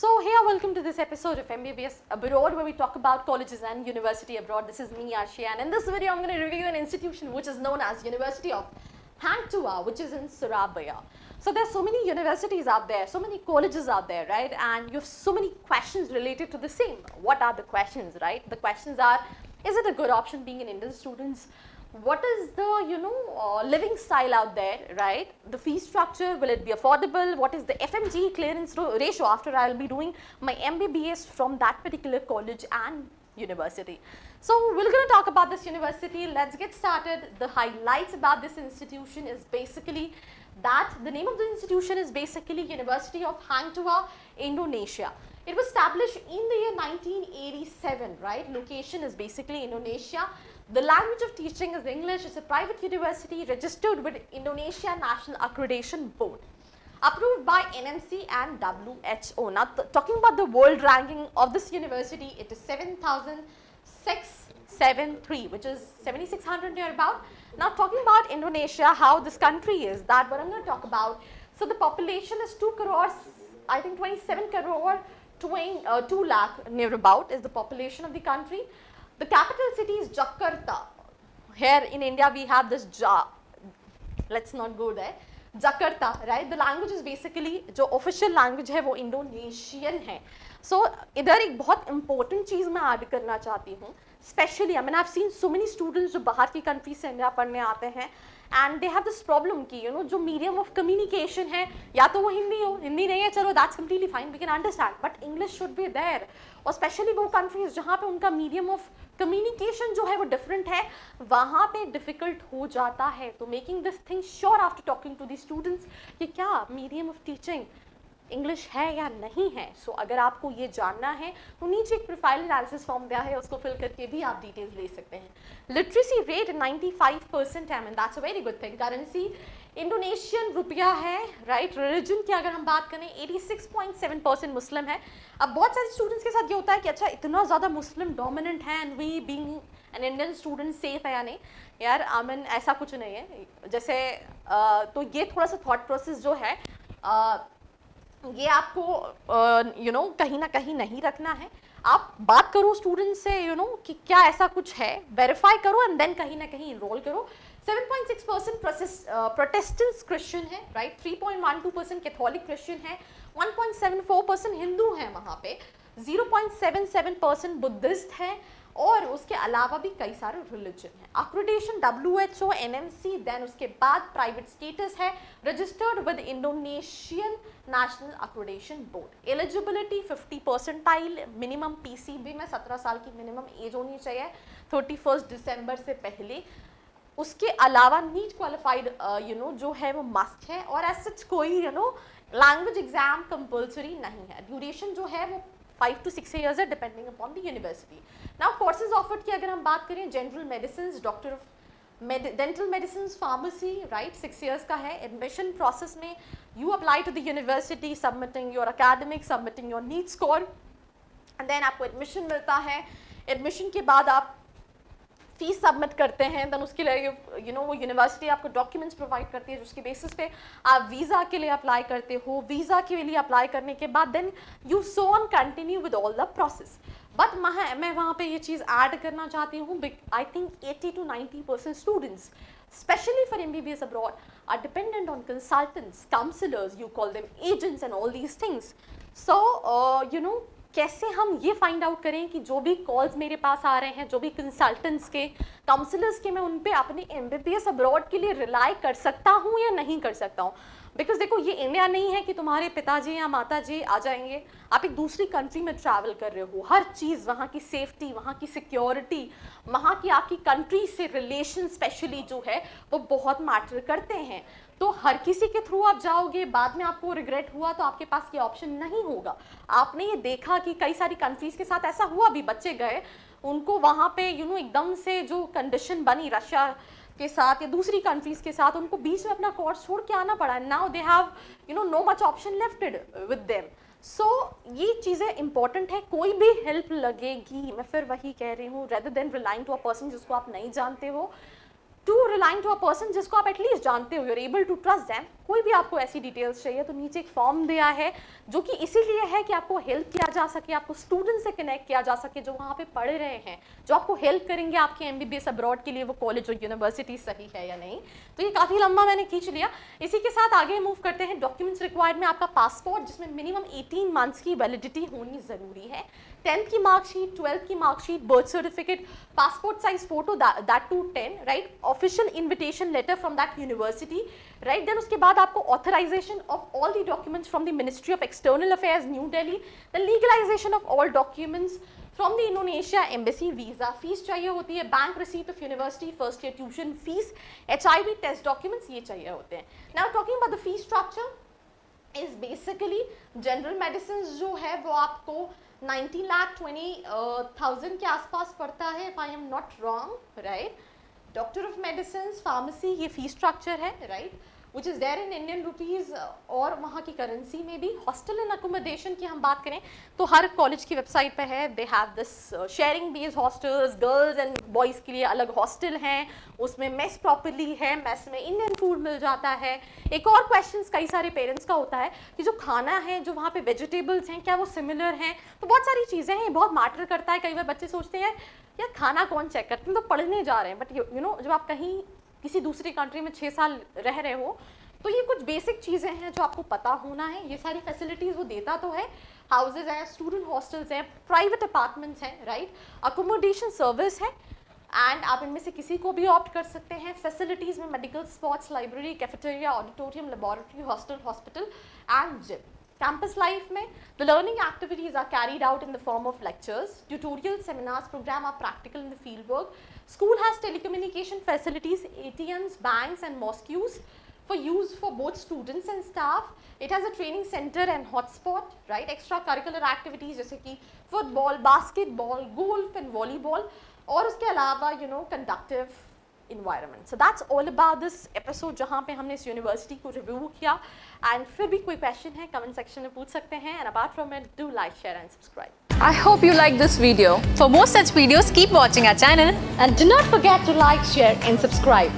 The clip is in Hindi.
So here, welcome to this episode of MBBS Abroad, where we talk about colleges and university abroad. This is me, Arshia, and in this video, I'm going to review an institution which is known as University of Hang Tuah, which is in Surabaya. So there's so many universities out there, so many colleges out there, right? And you have so many questions related to the same. What are the questions, right? The questions are, is it a good option being an Indian student? What is the living style out there, right? The fee structure, will it be affordable? What is the FMG clearance ratio after I'll be doing my MBBS from that particular college and university? So we're going to talk about this university. Let's get started. The highlights about this institution is basically that the name of the institution is basically University of Hang Tuah, Indonesia. It was established in the year 1987, right? Location is basically Indonesia. The language of teaching is English. It's a private university registered with Indonesia National Accreditation Board, approved by NMC and WHO. Now, talking about the world ranking of this university, it is 7,673, which is 7,600 near about. Now, talking about Indonesia, how this country is, that what I'm going to talk about. So, the population is 2 crores, I think 27 crore, 2 lakh near about is the population of the country. The capital city is Jakarta. Here in India, we have this let's not go there. Jakarta, right? The language is basically, जो official language है वो Indonesian है. So इधर एक बहुत important चीज़ मैं add करना चाहती हूँ. Especially, I mean, I've seen so many students जो बाहर की country से इंडिया पढ़ने आते हैं, and they have this problem कि जो medium of communication है, या तो वो हिंदी हो, हिंदी नहीं है, चलो that's completely fine, we can understand, but English should be there. और especially वो countries जहाँ पे उनका medium of communication जो है वो different है, वहाँ पे difficult हो जाता है. तो making this thing sure after talking to the students कि क्या medium of teaching इंग्लिश है या नहीं है. सो अगर आपको ये जानना है तो नीचे एक प्रोफाइल एनालिसिस फॉर्म दिया है, उसको फिल करके भी आप डिटेल्स ले सकते हैं. लिटरेसी रेट 95% है, that's a very good thing. Currency Indonesian rupiah है, राइट. रिलीजन की अगर हम बात करें 86.7% मुस्लिम है. अब बहुत सारे स्टूडेंट्स के साथ ये होता है कि अच्छा इतना ज़्यादा मुस्लिम डोमिनेंट है and we being an Indian student safe है या नहीं. यार आई मीन ऐसा कुछ नहीं है. जैसे तो ये थोड़ा सा थॉट प्रोसेस जो है ये आपको कहीं ना कहीं नहीं रखना है. आप बात करो स्टूडेंट से कि क्या ऐसा कुछ है, वेरीफाई करो एंड देन कहीं ना कहीं इनरोल करो. 7.6% प्रोटेस्टेंट्स क्रिश्चियन है, राइट. 3.12% कैथोलिक क्रिश्चियन है. 1.74% हिंदू है वहाँ पे. 0.77% बुद्धिस्ट है और उसके अलावा भी कई सारे रिलीजन है. अक्रेडिटेशन WHO, NMC, देन उसके बाद प्राइवेट स्टेटस है, registered with Indonesian national accreditation board. Eligibility 50%, minimum PCB में 17 साल की मिनिमम एज होनी चाहिए 31 दिसंबर से पहले. उसके अलावा नीट क्वालिफाइड जो है वो मस्ट है, और एज सच कोई लैंग्वेज एग्जाम कंपल्सरी नहीं है. ड्यूरेशन जो है वो 5 to 6 years है, depending upon the university. Now courses offered की अगर हम बात करें, general medicine, doctor of dental medicine, pharmacy, right. 6 years का है. एडमिशन प्रोसेस में you apply to the university, submitting your academic, submitting your NEET score, and then आपको एडमिशन मिलता है. एडमिशन के बाद आप फीस सबमिट करते हैं, देन उसके लिए वो यूनिवर्सिटी आपको डॉक्यूमेंट्स प्रोवाइड करती है, जिसके बेसिस पे आप वीज़ा के लिए अप्लाई करते हो. वीज़ा के लिए अप्लाई करने के बाद then you so on continue with all the process. But मैं वहाँ पे ये चीज़ ऐड करना चाहती हूँ. I think 80 to 90% students especially for MBBS abroad are dependent on consultants, counselors, you call them agents and all these things. So कैसे हम ये फाइंड आउट करें कि जो भी कॉल्स मेरे पास आ रहे हैं, जो भी कंसल्टेंट्स के, काउंसलर्स के, मैं उन पे अपने MBBS अब्रॉड के लिए रिलाई कर सकता हूँ या नहीं कर सकता हूँ. बिकॉज देखो ये इंडिया नहीं है कि तुम्हारे पिताजी या माताजी आ जाएंगे. आप एक दूसरी कंट्री में ट्रैवल कर रहे हो, हर चीज़ वहाँ की सेफ्टी, वहाँ की सिक्योरिटी, वहाँ की आपकी कंट्री से रिलेशन स्पेशली जो है वो बहुत मैटर करते हैं. तो हर किसी के थ्रू आप जाओगे, बाद में आपको रिग्रेट हुआ तो आपके पास ये ऑप्शन नहीं होगा. आपने ये देखा कि कई सारी कंट्रीज़ के साथ ऐसा हुआ भी, बच्चे गए, उनको वहाँ पे एकदम से जो कंडीशन बनी रशिया के साथ या दूसरी कंट्रीज़ के साथ, उनको बीच में अपना कोर्स छोड़ के आना पड़ा. Now they have no much option lefted with them. So ये चीज़ें इंपॉर्टेंट है. कोई भी हेल्प लगेगी, मैं फिर वही कह रही हूँ, rather than relying to a person जिसको आप नहीं जानते हो, to relying to a person जिसको आप एटलीस्ट जानते हो, you are able to trust them. कोई भी आपको ऐसी डिटेल्स चाहिए तो नीचे एक फॉर्म दिया है जो कि इसीलिए है कि आपको हेल्प किया जा सके, आपको स्टूडेंट से कनेक्ट किया जा सके जो वहाँ पे पढ़ रहे हैं, जो आपको हेल्प करेंगे आपके MBBS अब्रॉड के लिए, वो कॉलेज और यूनिवर्सिटी सही है या नहीं। तो ये काफ़ी लंबा मैंने खींच लिया। इसी के साथ आगे मूव करते हैं। डॉक्यूमेंट्स रिक्वायर्ड में आपका पासपोर्ट जिसमें मिनिमम 18 मंथ्स की वैलिडिटी होनी ज़रूरी है, 10th की मार्कशीट, 12th की marksheet, birth certificate, passport size photo, that too 10, right? Official invitation letter from that university, right? Then उसके बाद आपको authorization of all the documents from the Ministry of External Affairs, New Delhi, the legalization of all documents from the Indonesia Embassy, visa, fees चाहिए होती है, bank receipt of university, first year tuition fees, HIV test documents ये चाहिए होते हैं. Now talking about the fee structure is basically general medicines जो है वो आपको 19,20,000 के आसपास पड़ता है, if I am not wrong, right? Doctor of Medicines, Pharmacy, ये fee structure है, right? Which is there in Indian rupees और वहाँ की करेंसी में भी. हॉस्टल एंड अकोमोडेशन की हम बात करें तो हर कॉलेज की वेबसाइट पे है, they have this sharing based hostels, girls and boys के लिए अलग हॉस्टल हैं, उसमें मेस प्रॉपरली है, मेस में इंडियन फूड मिल जाता है. एक और क्वेश्चन कई सारे पेरेंट्स का होता है कि जो खाना है, जो वहाँ पे वेजिटेबल्स हैं, क्या वो सिमिलर हैं? तो बहुत सारी चीज़ें हैं, ये बहुत मैटर करता है. कई बार बच्चे सोचते हैं यार खाना कौन चेक करते हैं, तो पढ़ने जा रहे हैं, बट यू नो जब आप कहीं किसी दूसरी कंट्री में 6 साल रह रहे हो तो ये कुछ बेसिक चीज़ें हैं जो आपको पता होना है. ये सारी फैसिलिटीज़ वो देता तो है, हाउसेज हैं, स्टूडेंट हॉस्टल्स हैं, प्राइवेट अपार्टमेंट्स हैं, राइट, अकोमोडेशन सर्विस है, एंड आप इनमें से किसी को भी ऑप्ट कर सकते हैं. फैसिलिटीज़ में medical, sports, library, cafeteria, auditorium, laboratory, hostel, hospital and gym. Campus life में the learning activities are carried out in the form of lectures, tutorials, seminars, program are practical in the field work. School has telecommunication facilities, ATMs, banks and mosques for use for both students and staff. It has a training center and hotspot, right? Extracurricular activities जैसे कि football, basketball, golf and volleyball और उसके अलावा conductive environment. So that's all about this episode जहाँ पे हमने इस यूनिवर्सिटी को रिव्यू किया. एंड फिर भी कोई क्वेश्चन है कमेंट सेक्शन में पूछ सकते हैं. And apart from it, do like, share and subscribe. I hope you like this video. For more such videos, keep watching our channel. And do not forget to like, share and subscribe.